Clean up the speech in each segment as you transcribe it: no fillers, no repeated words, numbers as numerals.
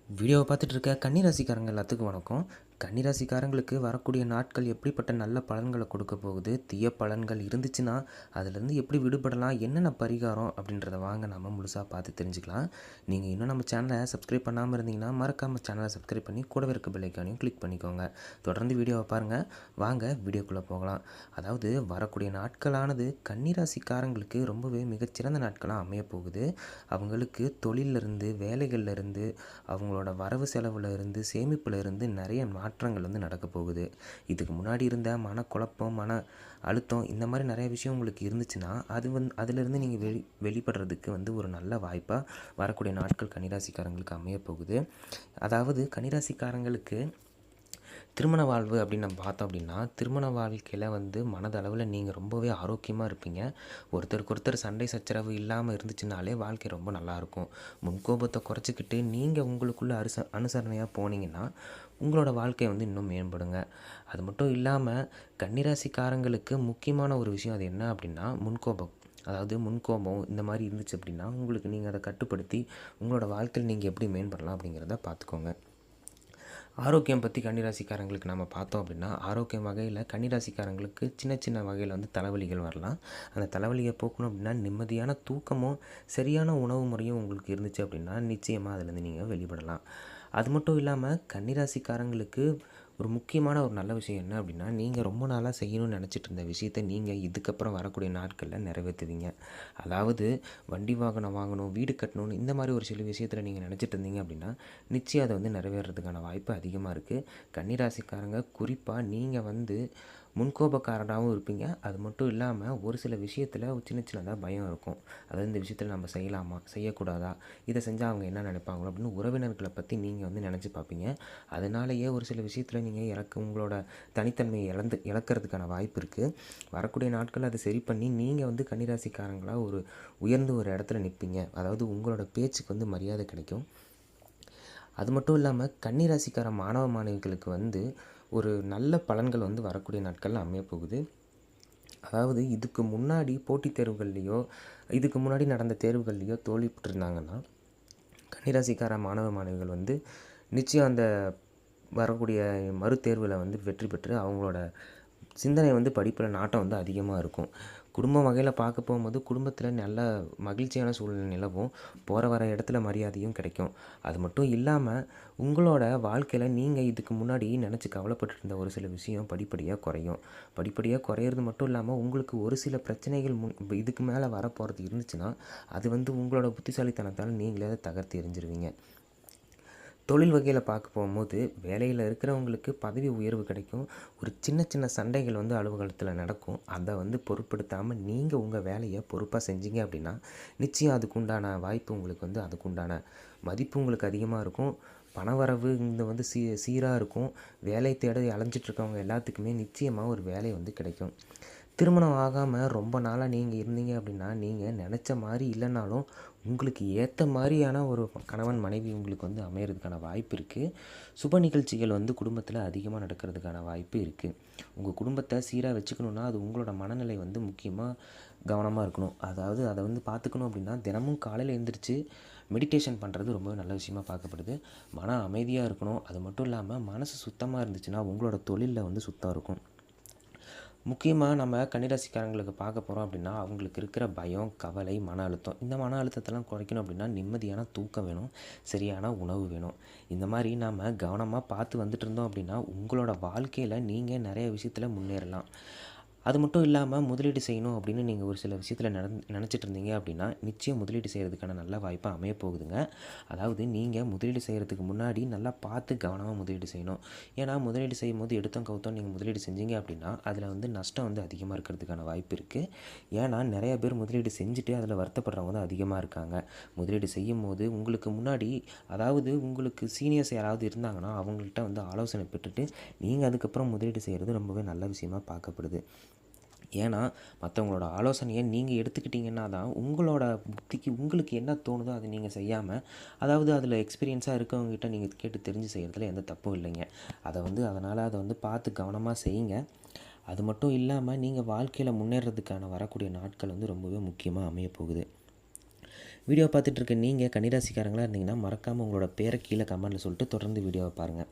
வீடியோவை பார்த்துட்டு இருக்க கன்னிராசிக்காரங்க எல்லாத்துக்கும் வணக்கம். கன்னிராசிக்காரங்களுக்கு வரக்கூடிய நாட்கள் எப்படிப்பட்ட நல்ல பலன்களை கொடுக்க போகுது, தீய பலன்கள் இருந்துச்சுன்னா அதுலேருந்து எப்படி விடுபடலாம், என்னென்ன பரிகாரம் அப்படின்றத வாங்க நம்ம முழுசாக பார்த்து தெரிஞ்சுக்கலாம். நீங்கள் இன்னும் நம்ம சேனலை சப்ஸ்கிரைப் பண்ணாமல் இருந்தீங்கன்னா மறக்காமல் சேனலை சப்ஸ்கிரைப் பண்ணி கூடவே இருக்க பெல் ஐக்கானையும் கிளிக் பண்ணிக்கோங்க. தொடர்ந்து வீடியோவை பாருங்கள். வாங்க வீடியோக்குள்ளே போகலாம். அதாவது வரக்கூடிய நாட்களானது கன்னிராசிக்காரங்களுக்கு ரொம்பவே மிகச்சிறந்த நாட்களாக அமைய போகுது. அவங்களுக்கு தொழிலிருந்து வேலைகள்லேருந்து அவங்களோட வரவு செலவில் இருந்து சேமிப்பில் இருந்து நிறைய மாற்றங்கள் வந்து நடக்க போகுது. இதுக்கு முன்னாடி இருந்த மனக்குழப்பம், மன அழுத்தம் இந்த மாதிரி நிறைய விஷயம் உங்களுக்கு இருந்துச்சுன்னா அதிலிருந்து நீங்கள் வெளிப்படுறதுக்கு வந்து ஒரு நல்ல வாய்ப்பாக வரக்கூடிய நாட்கள் கன்னிராசிக்காரங்களுக்கு அமைய போகுது. அதாவது கன்னிராசிக்காரங்களுக்கு திருமண வாழ்வு அப்படின்னு நம்ம பார்த்தோம் அப்படின்னா, திருமண வாழ்க்கையில் வந்து மனதளவில் நீங்கள் ரொம்பவே ஆரோக்கியமாக இருப்பீங்க. ஒருத்தருக்கு ஒருத்தர் சண்டை சச்சரவு இல்லாமல் இருந்துச்சுனாலே வாழ்க்கை ரொம்ப நல்லாயிருக்கும். முன்கோபத்தை குறைச்சிக்கிட்டு நீங்கள் உங்களுக்குள்ளே அனுசரணையாக போனீங்கன்னா உங்களோட வாழ்க்கை வந்து இன்னும் மேம்படுங்க. அது மட்டும் இல்லாமல் கன்னிராசிக்காரங்களுக்கு முக்கியமான ஒரு விஷயம் அது என்ன அப்படின்னா முன்கோபம். அதாவது முன்கோபம் இந்த மாதிரி இருந்துச்சு அப்படின்னா உங்களுக்கு நீங்கள் அதை கட்டுப்படுத்தி உங்களோட வாழ்க்கையில் நீங்கள் எப்படி மேம்படலாம் அப்படிங்கிறத பார்த்துக்கோங்க. ஆரோக்கியம் பற்றி கன்னிராசிக்காரங்களுக்கு நம்ம பார்த்தோம் அப்படின்னா, ஆரோக்கியம் வகையில் கன்னிராசிக்காரங்களுக்கு சின்ன சின்ன வகையில் வந்து தலைவலிகள் வரலாம். அந்த தலைவலியை போக்கணும் அப்படின்னா நிம்மதியான தூக்கமும் சரியான உணவு முறையும் உங்களுக்கு இருந்துச்சு அப்படின்னா நிச்சயமாக அதுலேருந்து நீங்கள் வெளிப்படலாம். அது மட்டும் இல்லாமல் கன்னிராசிக்காரங்களுக்கு ஒரு முக்கியமான ஒரு நல்ல விஷயம் என்ன அப்படின்னா, நீங்கள் ரொம்ப நாளாக செய்யணும்னு நினச்சிட்டு இருந்த விஷயத்தை நீங்கள் இதுக்கப்புறம் வரக்கூடிய நாட்களில் நிறைவேற்றுவீங்க. அதாவது வண்டி வாகனம் வாங்கணும், வீடு கட்டணும்னு இந்த மாதிரி ஒரு சில விஷயத்தில் நீங்கள் நினச்சிட்டு இருந்தீங்க அப்படின்னா நிச்சயம் அதை வந்து நிறைவேறதுக்கான வாய்ப்பு அதிகமாக இருக்குது. கன்னிராசிக்காரங்க குறிப்பாக நீங்கள் வந்து முன்கோபக்காரராகவும் இருப்பீங்க. அது மட்டும் இல்லாமல் ஒரு சில விஷயத்தில் சின்ன சின்னதாக பயம் இருக்கும். அதாவது இந்த விஷயத்தில் நம்ம செய்யலாமா, செய்யக்கூடாதா, இதை செஞ்சால் அவங்க என்ன நினைப்பாங்களோ அப்படின்னு உறவினர்களை பற்றி நீங்கள் வந்து நினச்சி பார்ப்பீங்க. அதனாலேயே ஒரு சில விஷயத்தில் நீங்கள் உங்களோட தனித்தன்மையை இழக்கிறதுக்கான வாய்ப்பு இருக்குது. வரக்கூடிய நாட்கள் அதை சரி பண்ணி நீங்கள் வந்து கன்னிராசிக்காரங்களாக ஒரு உயர்ந்து ஒரு இடத்துல நிற்பீங்க. அதாவது உங்களோட பேச்சுக்கு வந்து மரியாதை கிடைக்கும். அது மட்டும் இல்லாமல் கன்னிராசிக்கார மாணவ மாணவிகளுக்கு வந்து ஒரு நல்ல பலன்கள் வந்து வரக்கூடிய நாட்களில் அமைய போகுது. அதாவது இதுக்கு முன்னாடி போட்டித் தேர்வுகள்லேயோ இதுக்கு முன்னாடி நடந்த தேர்வுகள்லேயோ தோல்வி பெற்றிருந்தாங்கன்னா கன்னிராசிக்கார மாணவ மாணவிகள் வந்து நிச்சயம் அந்த வரக்கூடிய மறுதேர்வில் வந்து வெற்றி பெற்று அவங்களோட சிந்தனை வந்து படிப்பில் நாட்டம் வந்து அதிகமாக இருக்கும். குடும்ப வகையில் பார்க்க போகும்போது குடும்பத்தில் நல்ல மகிழ்ச்சியான சூழ்நிலை நிலவும், போகிற வர இடத்துல மரியாதையும் கிடைக்கும். அது மட்டும் இல்லாமல் உங்களோட வாழ்க்கையில் நீங்கள் இதுக்கு முன்னாடி நினச்சி கவலைப்பட்டு இருந்த ஒரு சில விஷயம் படிப்படியாக குறையும். படிப்படியாக குறையிறது மட்டும் இல்லாமல் உங்களுக்கு ஒரு சில பிரச்சனைகள் இதுக்கு மேலே வரப்போகிறது இருந்துச்சுன்னா அது வந்து உங்களோட புத்திசாலித்தனத்தால் நீங்களே அதை தகர்த்து எறிஞ்சிருவீங்க. தொழில் வகையில் பார்க்க போகும்போது வேலையில் இருக்கிறவங்களுக்கு பதவி உயர்வு கிடைக்கும். ஒரு சின்ன சின்ன சண்டைகள் வந்து அலுவலகத்தில் நடக்கும். அதை வந்து பொருட்படுத்தாமல் நீங்கள் உங்கள் வேலையை பொறுப்பாக செஞ்சீங்க அப்படின்னா நிச்சயம் அதுக்குண்டான வாய்ப்பு உங்களுக்கு வந்து அதுக்குண்டான மதிப்பு உங்களுக்கு அதிகமாக இருக்கும். பணவரவு இந்த வந்து சீராக இருக்கும். வேலை தேட அலைஞ்சிட்ருக்கவங்க எல்லாத்துக்குமே நிச்சயமாக ஒரு வேலை வந்து கிடைக்கும். திருமணம் ஆகாமல் ரொம்ப நாளாக நீங்கள் இருந்தீங்க அப்படின்னா நீங்கள் நினச்ச மாதிரி இல்லைனாலும் உங்களுக்கு ஏற்ற மாதிரியான ஒரு கணவன் மனைவி உங்களுக்கு வந்து அமையிறதுக்கான வாய்ப்பு இருக்குது. சுப நிகழ்ச்சிகள் வந்து குடும்பத்தில் அதிகமாக நடக்கிறதுக்கான வாய்ப்பு இருக்குது. உங்கள் குடும்பத்தை சீராக வச்சுக்கணுன்னா அது உங்களோட மனநிலை வந்து முக்கியமாக கவனமாக இருக்கணும். அதாவது அதை வந்து பார்த்துக்கணும் அப்படின்னா தினமும் காலையில் எழுந்திரிச்சு மெடிடேஷன் பண்ணுறது ரொம்பவே நல்ல விஷயமா பார்க்கப்படுது. மன அமைதியாக இருக்கணும். அது மட்டும் இல்லாமல் மனசு சுத்தமாக இருந்துச்சுன்னா உங்களோட தொழிலில் வந்து சுத்தம் இருக்கும். முக்கியமாக நம்ம கன்னிராசிக்காரங்களுக்கு பார்க்க போகிறோம் அப்படின்னா அவங்களுக்கு இருக்கிற பயம், கவலை, மன அழுத்தம் இந்த மன அழுத்தத்தெல்லாம் குறைக்கணும் அப்படின்னா நிம்மதியான தூக்கம் வேணும், சரியான உணவு வேணும். இந்த மாதிரி நாம் கவனமாக பார்த்து வந்துட்டு இருந்தோம் அப்படின்னா உங்களோட வாழ்க்கையில் நீங்கள் நிறைய விஷயத்தில் முன்னேறலாம். அது மட்டும் இல்லாமல் முதலீடு செய்யணும் அப்படின்னு நீங்கள் ஒரு சில விஷயத்தில் நினச்சிட்டு இருந்தீங்க அப்படின்னா நிச்சயம் முதலீடு செய்கிறதுக்கான நல்ல வாய்ப்பாக அமைய போகுதுங்க. அதாவது நீங்கள் முதலீடு செய்கிறதுக்கு முன்னாடி நல்லா பார்த்து கவனமாக முதலீடு செய்யணும். ஏன்னா முதலீடு செய்யும் போது எடுத்தோம் கவுத்தோம் நீங்கள் முதலீடு செஞ்சீங்க அப்படின்னா அதில் வந்து நஷ்டம் வந்து அதிகமாக இருக்கிறதுக்கான வாய்ப்பு இருக்குது. ஏன்னா நிறைய பேர் முதலீடு செஞ்சுட்டு அதில் வருத்தப்படுறவங்க தான் அதிகமாக இருக்காங்க. முதலீடு செய்யும் போது உங்களுக்கு முன்னாடி அதாவது உங்களுக்கு சீனியர்ஸ் யாராவது இருந்தாங்கன்னா அவங்கள்ட்ட வந்து ஆலோசனை பெற்றுட்டு நீங்கள் அதுக்கப்புறம் முதலீடு செய்கிறது ரொம்பவே நல்ல விஷயமாக பார்க்கப்படுது. ஏன்னா மற்றவங்களோட ஆலோசனையை நீங்கள் எடுத்துக்கிட்டிங்கன்னா தான் உங்களோட புத்திக்கு உங்களுக்கு என்ன தோணுதோ அதை நீங்கள் செய்யாமல் அதாவது அதில் எக்ஸ்பீரியன்ஸாக இருக்கவங்ககிட்ட நீங்கள் கேட்டு தெரிஞ்சு செய்கிறதுல எந்த தப்பும் இல்லைங்க. அதனால் அதை வந்து பார்த்து கவனமாக செய்யுங்க. அது மட்டும் இல்லாமல் நீங்கள் வாழ்க்கையில் முன்னேறதுக்கான வரக்கூடிய நாட்கள் வந்து ரொம்பவே முக்கியமாக அமைய போகுது. வீடியோ பார்த்துட்டு இருக்க நீங்கள் கன்னிராசிக்காரங்களாக இருந்தீங்கன்னா மறக்காமல் உங்களோட பேரை கீழே கமெண்ட்டில் சொல்லிட்டு தொடர்ந்து வீடியோவை பாருங்கள்.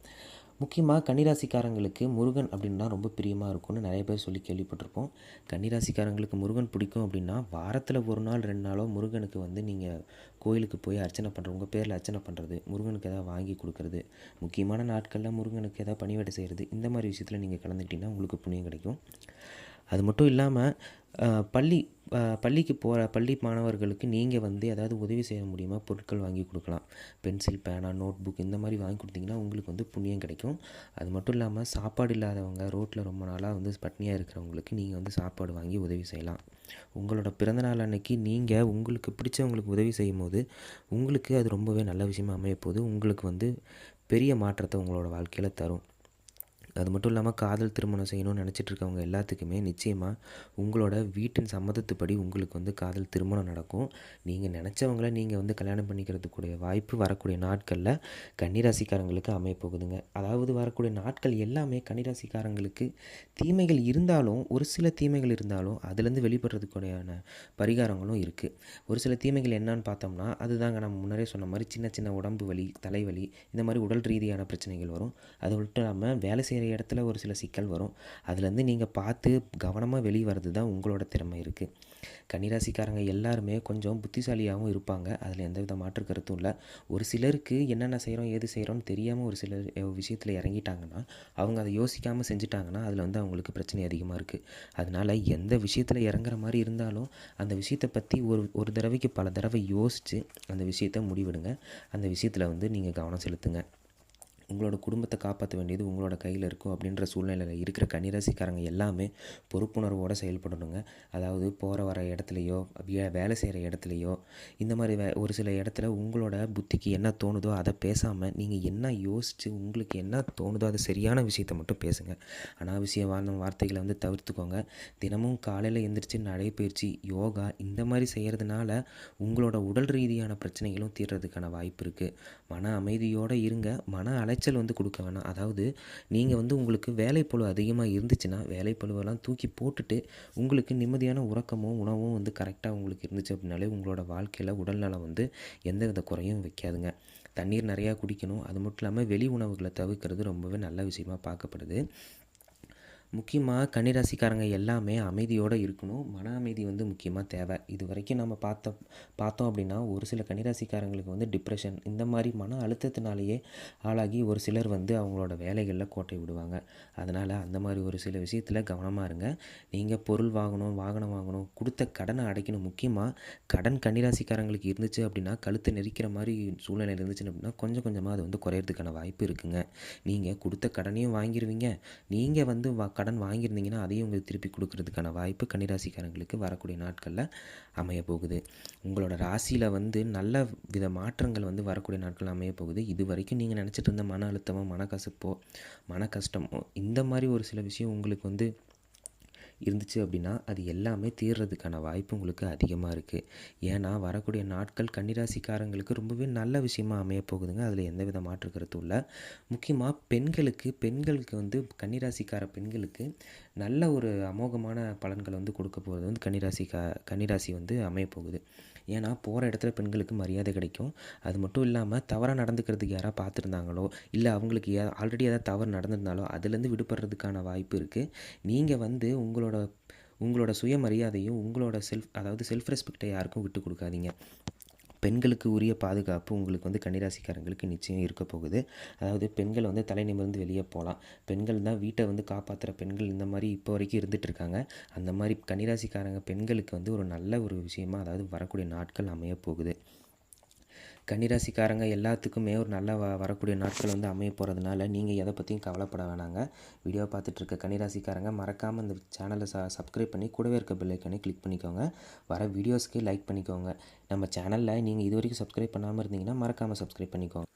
முக்கியமாக கன்னிராசிக்காரங்களுக்கு முருகன் அப்படின்னா ரொம்ப பிரியமாக இருக்கும்னு நிறைய பேர் சொல்லி கேள்விப்பட்டிருப்போம். கன்னிராசிக்காரங்களுக்கு முருகன் பிடிக்கும் அப்படின்னா வாரத்தில் 1 நாள் 2 நாளோ முருகனுக்கு நீங்கள் கோயிலுக்கு போய் அர்ச்சனை பண்ணுறது, உங்கள் பேரில் அர்ச்சனை பண்ணுறது, முருகனுக்கு எதாவது வாங்கி கொடுக்குறது, முக்கியமான நாட்களில் முருகனுக்கு எதாவது பணிவிடை செய்கிறது, இந்த மாதிரி விஷயத்தில் நீங்கள் கலந்துக்கிட்டிங்கன்னா உங்களுக்கு புண்ணியம் கிடைக்கும். அது மட்டும் இல்லாமல் பள்ளிக்கு போகிற பள்ளி மாணவர்களுக்கு நீங்கள் ஏதாவது உதவி செய்ய முடியுமா பொருட்கள் வாங்கி கொடுக்கலாம். பென்சில், பேனா, நோட் புக் இந்த மாதிரி வாங்கி கொடுத்தீங்கன்னா உங்களுக்கு புண்ணியம் கிடைக்கும். அது மட்டும் இல்லாமல் சாப்பாடு இல்லாதவங்க, ரோட்டில் ரொம்ப நாளாக பட்னியாக இருக்கிறவங்களுக்கு நீங்கள் சாப்பாடு வாங்கி உதவி செய்யலாம். உங்களோட பிறந்தநாள் அன்னைக்கு நீங்கள் உங்களுக்கு பிடிச்சவங்களுக்கு உதவி செய்யும் போது உங்களுக்கு அது ரொம்பவே நல்ல விஷயமாக அமையப்போகுது. உங்களுக்கு பெரிய மாற்றத்தை உங்களோட வாழ்க்கையில் தரும். அது மட்டும் இல்லாமல் காதல் திருமணம் செய்யணும்னு நினச்சிட்ருக்கவங்க எல்லாத்துக்குமே நிச்சயமாக உங்களோட வீட்டின் சம்மதத்துப்படி உங்களுக்கு காதல் திருமணம் நடக்கும். நீங்கள் நினச்சவங்கள நீங்கள் கல்யாணம் பண்ணிக்கிறதுக்குடைய வாய்ப்பு வரக்கூடிய நாட்களில் கன்னிராசிக்காரங்களுக்கு அமையப்போகுதுங்க. அதாவது வரக்கூடிய நாட்கள் எல்லாமே கன்னிராசிக்காரங்களுக்கு தீமைகள் இருந்தாலும், ஒரு சில தீமைகள் இருந்தாலும் அதுலேருந்து வெளிப்படுறதுக்குடையான பரிகாரங்களும் இருக்குது. ஒரு சில தீமைகள் என்னன்னு பார்த்தோம்னா, அதுதாங்க நம்ம முன்னரே சொன்ன மாதிரி சின்ன சின்ன உடம்பு வலி, தலைவலி, இந்த மாதிரி உடல் ரீதியான பிரச்சனைகள் வரும். அது மட்டும் இல்லாமல் வேலை செய்கிற இடத்துல ஒரு சில சிக்கல் வரும். அதுலேருந்து நீங்கள் பார்த்து கவனமாக வெளியே வர்றது தான் உங்களோட திறமை இருக்குது. கன்னிராசிக்காரங்க எல்லாருமே கொஞ்சம் புத்திசாலியாகவும் இருப்பாங்க. அதில் எந்தவித மாற்று கருத்தும் இல்லை. ஒரு சிலருக்கு என்னென்ன செய்கிறோம் ஏது செய்கிறோம்னு தெரியாமல் ஒரு சிலர் விஷயத்தில் இறங்கிட்டாங்கன்னா, அவங்க அதை யோசிக்காமல் செஞ்சுட்டாங்கன்னா அதில் அவங்களுக்கு பிரச்சனை அதிகமாக இருக்குது. அதனால் எந்த விஷயத்தில் இறங்குற மாதிரி இருந்தாலும் அந்த விஷயத்தை பற்றி ஒரு தடவைக்கு பல தடவை யோசித்து அந்த விஷயத்தை முடிவெடுங்க. அந்த விஷயத்தில் நீங்கள் கவனம் செலுத்துங்க. உங்களோட குடும்பத்தை காப்பாற்ற வேண்டியது உங்களோட கையில் இருக்கும் அப்படின்ற சூழ்நிலையில் இருக்கிற கன்னிராசிக்காரங்க எல்லாமே பொறுப்புணர்வோடு செயல்படணுங்க. அதாவது போகிற வர இடத்துலையோ, வேலை செய்கிற இடத்துலையோ, இந்த மாதிரி ஒரு சில இடத்துல உங்களோட புத்திக்கு என்ன தோணுதோ அதை பேசாமல் நீங்கள் என்ன யோசித்து உங்களுக்கு என்ன தோணுதோ அது சரியான விஷயத்தை மட்டும் பேசுங்க. அனாவசியமான வார்த்தைகளை தவிர்த்துக்கோங்க. தினமும் காலையில் எழுந்திரிச்சு நடைப்பயிற்சி, யோகா இந்த மாதிரி செய்கிறதுனால உங்களோட உடல் ரீதியான பிரச்சனைகளும் தீர்றதுக்கான வாய்ப்பு இருக்குது. மன அமைதியோடு இருங்க. மன அலைச்சல் கொடுக்க வேணாம். அதாவது நீங்கள் உங்களுக்கு வேலைப்பளு அதிகமாக இருந்துச்சுன்னா வேலைப்பளுவெல்லாம் தூக்கி போட்டுட்டு உங்களுக்கு நிம்மதியான உறக்கமும் உணவும் கரெக்டாக உங்களுக்கு இருந்துச்சு அப்படின்னாலே உங்களோட வாழ்க்கையில் உடல்நலம் எந்தவித குறையும் வைக்காதுங்க. தண்ணீர் நிறையா குடிக்கணும். அது மட்டும் இல்லாமல் வெளி உணவுகளை தவிர்க்கிறது ரொம்பவே நல்ல விஷயமாக பார்க்கப்படுது. முக்கியமாக கன்னிராசிக்காரங்க எல்லாமே அமைதியோடு இருக்கணும். மன அமைதி முக்கியமாக தேவை. இது வரைக்கும் நம்ம பார்த்தோம் அப்படின்னா ஒரு சில கன்னிராசிக்காரங்களுக்கு டிப்ரெஷன் இந்த மாதிரி மன அழுத்தத்தினாலேயே ஆளாகி ஒரு சிலர் அவங்களோட வேலைகளில் கோட்டை விடுவாங்க. அதனால் அந்த மாதிரி ஒரு சில விஷயத்தில் கவனமாக இருங்க. நீங்கள் பொருள் வாங்கணும், வாகனம் வாங்கணும், கொடுத்த கடனை அடைக்கணும். முக்கியமாக கடன் கன்னிராசிக்காரங்களுக்கு இருந்துச்சு அப்படின்னா கழுத்தை நெரிக்கிற மாதிரி சூழ்நிலை இருந்துச்சு அப்படின்னா கொஞ்சம் கொஞ்சமாக அது குறையிறதுக்கான வாய்ப்பு இருக்குங்க. நீங்கள் கொடுத்த கடனையும் வாங்கிடுவீங்க. நீங்கள் கடன் வாங்கியிருந்தீங்கன்னா அதையும் உங்களுக்கு திருப்பி கொடுக்கறதுக்கான வாய்ப்பு கன்னிராசிக்காரங்களுக்கு வரக்கூடிய நாட்களில் அமைய போகுது. உங்களோட ராசியில் நல்ல வித மாற்றங்கள் வரக்கூடிய நாட்கள் அமைய போகுது. இது வரைக்கும் நீங்கள் நினச்சிட்டு இருந்த மன அழுத்தமோ, மனக்கசப்போ, மன கஷ்டமோ இந்த மாதிரி ஒரு சில விஷயம் உங்களுக்கு இருந்துச்சு அப்படின்னா அது எல்லாமே தீர்றதுக்கான வாய்ப்பு உங்களுக்கு அதிகமாக இருக்குது. ஏன்னா வரக்கூடிய நாட்கள் கன்னிராசிக்காரங்களுக்கு ரொம்பவே நல்ல விஷயமா அமைய போகுதுங்க. அதில் எந்தவித மாற்று கருத்தும் இல்லை. முக்கியமாக பெண்களுக்கு கன்னிராசிக்கார பெண்களுக்கு நல்ல ஒரு அமோகமான பலன்களை கொடுக்க போகிறது கன்னிராசி அமைய போகுது. ஏன்னா போகிற இடத்துல பெண்களுக்கு மரியாதை கிடைக்கும். அது மட்டும் இல்லாமல் தவறாக நடந்துக்கிறதுக்கு யாராவது பார்த்துருந்தாங்களோ, இல்லை அவங்களுக்கு ஆல்ரெடி ஏதாவது தவறு நடந்திருந்தாலோ அதுலேருந்து விடுபடுறதுக்கான வாய்ப்பு இருக்குது. நீங்கள் உங்களோட சுயமரியாதையும் உங்களோட செல்ஃப் ரெஸ்பெக்டை யாருக்கும் விட்டு கொடுக்காதீங்க. பெண்களுக்கு உரிய பாதுகாப்பு உங்களுக்கு கன்னிராசிக்காரங்களுக்கு நிச்சயம் இருக்க போகுது. அதாவது பெண்கள் தலை நிமிர்ந்து வெளியே போகலாம். பெண்கள் தான் வீட்டை காப்பாற்றுற பெண்கள் இந்த மாதிரி இப்போ வரைக்கும் இருந்துகிட்ருக்காங்க. அந்த மாதிரி கன்னிராசிக்காரங்க பெண்களுக்கு ஒரு நல்ல ஒரு விஷயமா அதாவது வரக்கூடிய நாட்கள் அமைய போகுது. கன்னிராசிக்காரங்க எல்லாத்துக்குமே ஒரு நல்ல வரக்கூடிய நாட்கள் அமைய போகிறதுனால நீங்கள் எதை பற்றியும் கவலைப்பட வேணாங்க. வீடியோ பார்த்துட்ருக்க கன்னிராசிக்காரங்க மறக்காமல் இந்த சேனலை சப்ஸ்கிரைப் பண்ணி கூடவே இருக்க பெல் ஐக்கானை கிளிக் பண்ணிக்கோங்க. வர வீடியோஸ்க்கு லைக் பண்ணிக்கோங்க. நம்ம சேனலில் நீங்கள் இது வரைக்கும் சப்ஸ்கிரைப் பண்ணாமல் இருந்தீங்கன்னா மறக்காமல் சப்ஸ்கிரைப் பண்ணிக்கோங்க.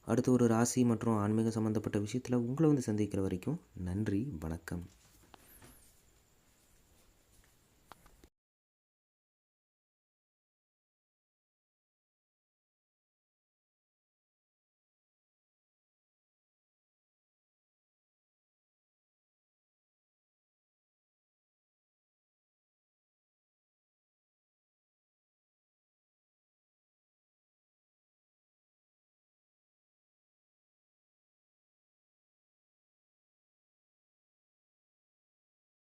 அடுத்து ஒரு ராசி மற்றும் ஆன்மீக சம்மந்தப்பட்ட விஷயத்தில் உங்களை சந்திக்கிற வரைக்கும் நன்றி, வணக்கம்.